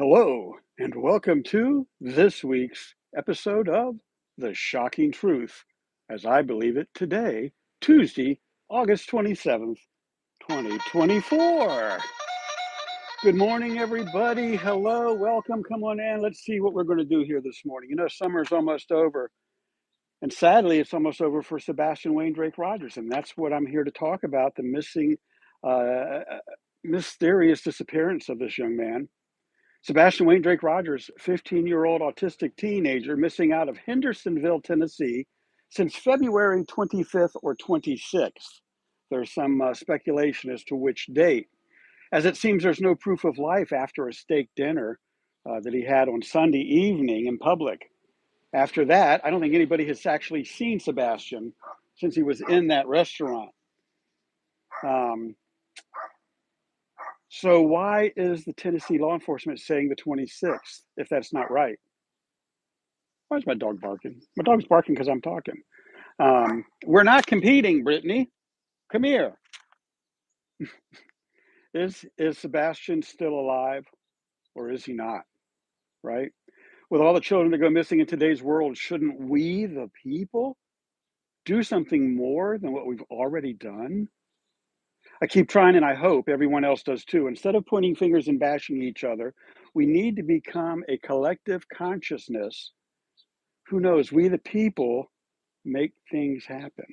Hello, and welcome to this week's episode of The Shocking Truth, as I believe it today, Tuesday, August 27th, 2024. Good morning, everybody. Hello, welcome. Come on in. Let's see what we're going to do here this morning. You know, summer's almost over, and sadly, it's almost over for Sebastian Wayne Drake Rogers, and that's what I'm here to talk about, the uh, mysterious disappearance of this young man. Sebastian Wayne Drake Rogers, 15-year-old autistic teenager missing out of Hendersonville, Tennessee, since February 25th or 26th. There's some speculation as to which date, as it seems there's no proof of life after a steak dinner that he had on Sunday evening in public. After that, I don't think anybody has actually seen Sebastian since he was in that restaurant. So why is the Tennessee law enforcement saying the 26th if that's not right? Why is my dog barking? My dog's barking because I'm talking. We're not competing, Brittany. Come here. Is Sebastian still alive or is he not? Right? With all the children that go missing in today's world, shouldn't we, the people, do something more than what we've already done? I keep trying, and I hope everyone else does too. Instead of pointing fingers and bashing each other, we need to become a collective consciousness. Who knows? We, the people, make things happen.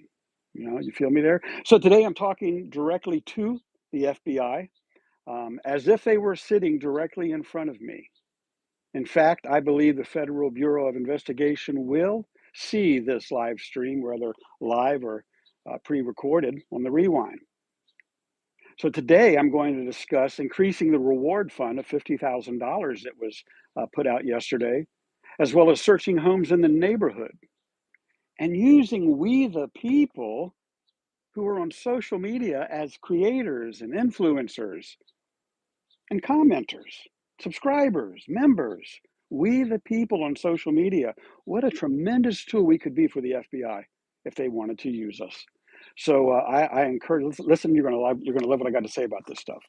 You know, you feel me there? So today I'm talking directly to the FBI as if they were sitting directly in front of me. In fact, I believe the Federal Bureau of Investigation will see this live stream, whether live or pre-recorded on the rewind. So today I'm going to discuss increasing the reward fund of $50,000 that was put out yesterday, as well as searching homes in the neighborhood and using we the people who are on social media as creators and influencers and commenters, subscribers, members. We the people on social media. What a tremendous tool we could be for the FBI if they wanted to use us. So I encourage, listen, you're gonna love what I got to say about this stuff.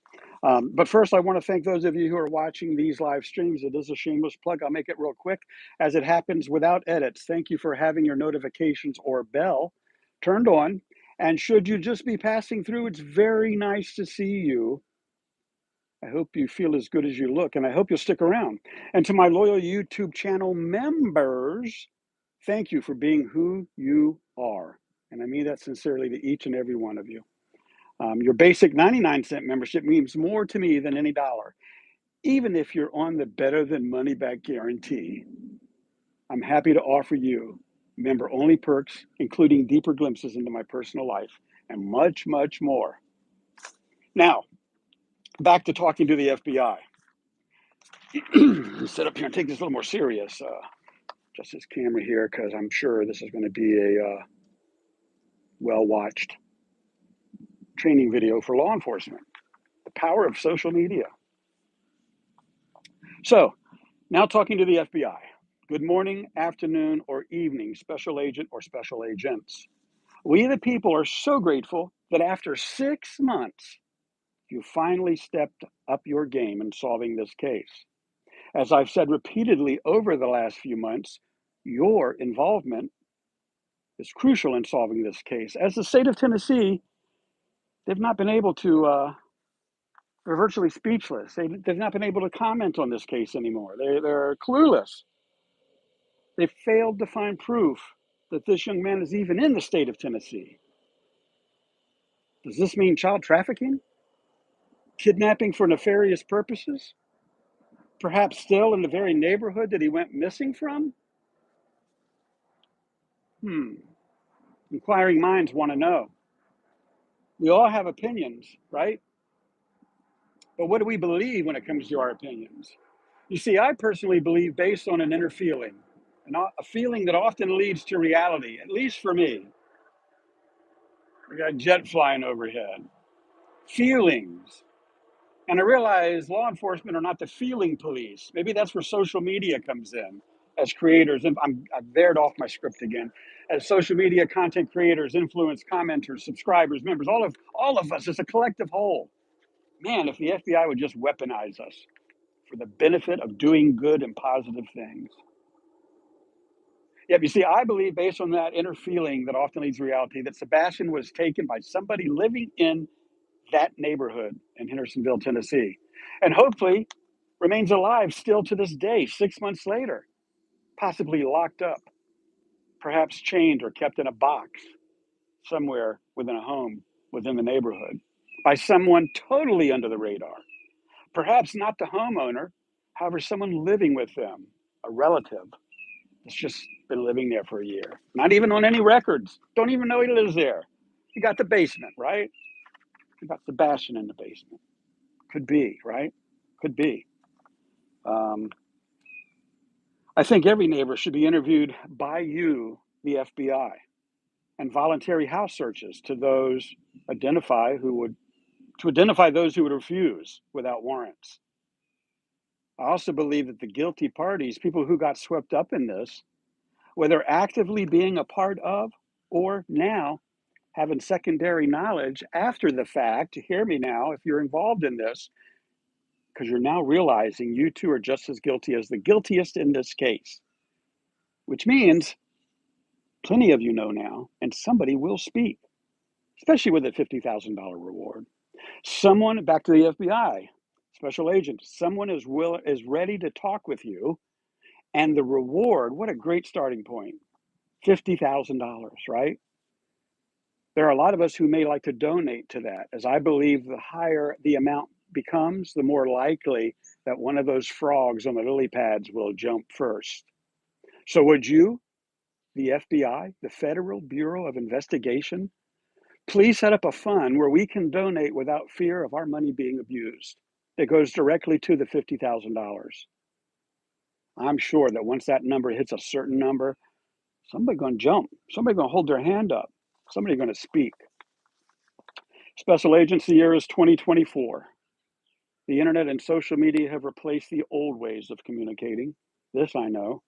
But first, I want to thank those of you who are watching these live streams. It is a shameless plug. I'll make it real quick as it happens without edits. Thank you for having your notifications or bell turned on. And should you just be passing through, it's very nice to see you. I hope you feel as good as you look, and I hope you'll stick around. And to my loyal YouTube channel members, thank you for being who you are. And I mean that sincerely to each and every one of you. Your basic 99-cent membership means more to me than any dollar. Even if you're on the better than money back guarantee, I'm happy to offer you member-only perks, including deeper glimpses into my personal life and much, much more. Now, back to talking to the FBI. Sit up here and take this a little more serious. Just this camera here, because I'm sure this is going to be a well-watched training video for law enforcement. The power of social media. So, now talking to the FBI. Good morning, afternoon, or evening, special agent or special agents. We, the people, are so grateful that after 6 months, you finally stepped up your game in solving this case. As I've said repeatedly over the last few months, your involvement is crucial in solving this case. As the state of Tennessee, they've not been able to, they're virtually speechless. They've not been able to comment on this case anymore. They're clueless. They failed to find proof that this young man is even in the state of Tennessee. Does this mean child trafficking? Kidnapping for nefarious purposes? Perhaps still in the very neighborhood that he went missing from? Inquiring minds want to know. We all have opinions, right? But what do we believe when it comes to our opinions? You see, I personally believe based on an inner feeling, a feeling that often leads to reality, at least for me. We got jet flying overhead. Feelings. And I realize law enforcement are not the feeling police. Maybe that's where social media comes in as creators. And I've veered off my script again. As social media content creators, influence, commenters, subscribers, members, all of us as a collective whole. Man, if the FBI would just weaponize us for the benefit of doing good and positive things. Yeah, you see, I believe based on that inner feeling that often leads to reality that Sebastian was taken by somebody living in that neighborhood in Hendersonville, Tennessee, and hopefully remains alive still to this day, 6 months later, possibly locked up, perhaps chained or kept in a box somewhere within a home within the neighborhood by someone totally under the radar. Perhaps not the homeowner, however, someone living with them, a relative that's just been living there for a year. Not even on any records. Don't even know he lives there. You got the basement, right? You got Sebastian in the basement. Could be, right? Could be. Um, I think every neighbor should be interviewed by you, the FBI, and voluntary house searches to those identify who would to identify those who would refuse without warrants. I also believe that the guilty parties, people who got swept up in this, whether actively being a part of or now having secondary knowledge after the fact, hear me now, if you're involved in this, because you're now realizing you too are just as guilty as the guiltiest in this case, which means plenty of you know now, and somebody will speak, especially with a $50,000 reward. Someone, back to the FBI, special agent, someone is ready to talk with you, and the reward, what a great starting point, $50,000, right? There are a lot of us who may like to donate to that, as I believe the higher the amount becomes, the more likely that one of those frogs on the lily pads will jump first. So would you, the FBI, the Federal Bureau of Investigation, please set up a fund where we can donate without fear of our money being abused. It goes directly to the $50,000. I'm sure that once that number hits a certain number, somebody's going to jump. Somebody's going to hold their hand up. Somebody's going to speak. Special Agents, the year is 2024. The internet and social media have replaced the old ways of communicating. This I know.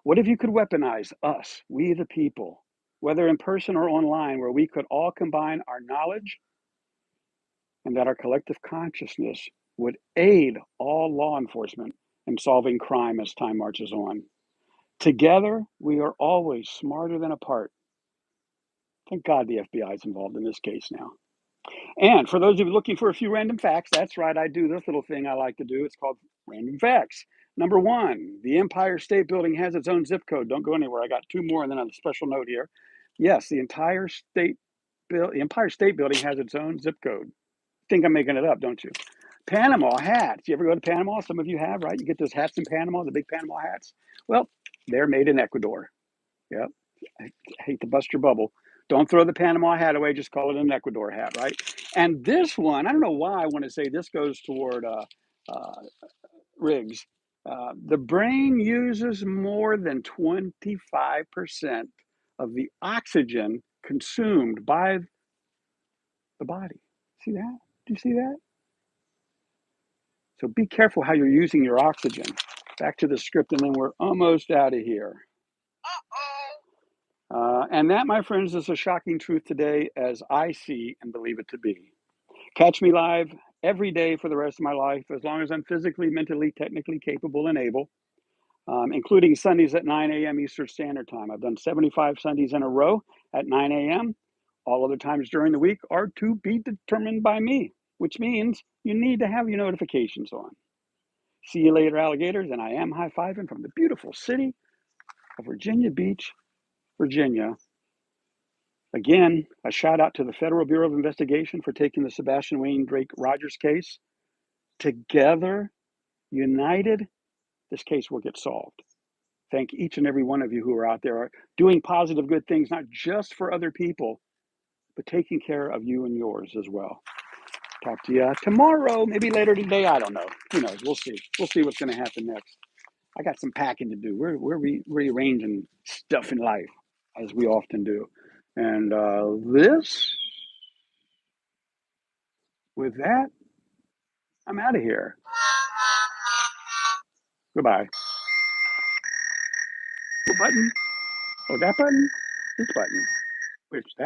What if you could weaponize us, we the people, whether in person or online, where we could all combine our knowledge and that our collective consciousness would aid all law enforcement in solving crime as time marches on. Together, we are always smarter than apart. Thank God the FBI is involved in this case now. And for those of you looking for a few random facts, that's right, I do this little thing I like to do. It's called Random Facts. Number one, the Empire State Building has its own zip code. Don't go anywhere. I got two more and then a special note here. Yes, the Empire State Building has its own zip code. Think I'm making it up, don't you? Panama hats. You ever go to Panama? Some of you have, right? You get those hats in Panama, the big Panama hats. Well, they're made in Ecuador. Yep. I hate to bust your bubble. Don't throw the Panama hat away. Just call it an Ecuador hat, right? And this one, I don't know why I want to say this goes toward uh, rigs. The brain uses more than 25% of the oxygen consumed by the body. See that? Do you see that? So be careful how you're using your oxygen. Back to the script, and then we're almost out of here. And that, my friends, is a shocking truth today as I see and believe it to be. Catch me live every day for the rest of my life, as long as I'm physically, mentally, technically capable and able, including Sundays at 9 a.m. Eastern Standard Time. I've done 75 Sundays in a row at 9 a.m. All other times during the week are to be determined by me, which means you need to have your notifications on. See you later, alligators, and I am high-fiving from the beautiful city of Virginia Beach, Virginia. Again, a shout out to the Federal Bureau of Investigation for taking the Sebastian Wayne Drake Rogers case. Together, united, this case will get solved. Thank each and every one of you who are out there doing positive, good things, not just for other people, but taking care of you and yours as well. Talk to you tomorrow, maybe later today. I don't know. Who knows? We'll see. We'll see what's going to happen next. I got some packing to do. We're rearranging stuff in life, as we often do. And with that, I'm out of here. Goodbye. What button? Oh, that button? This button. Which that?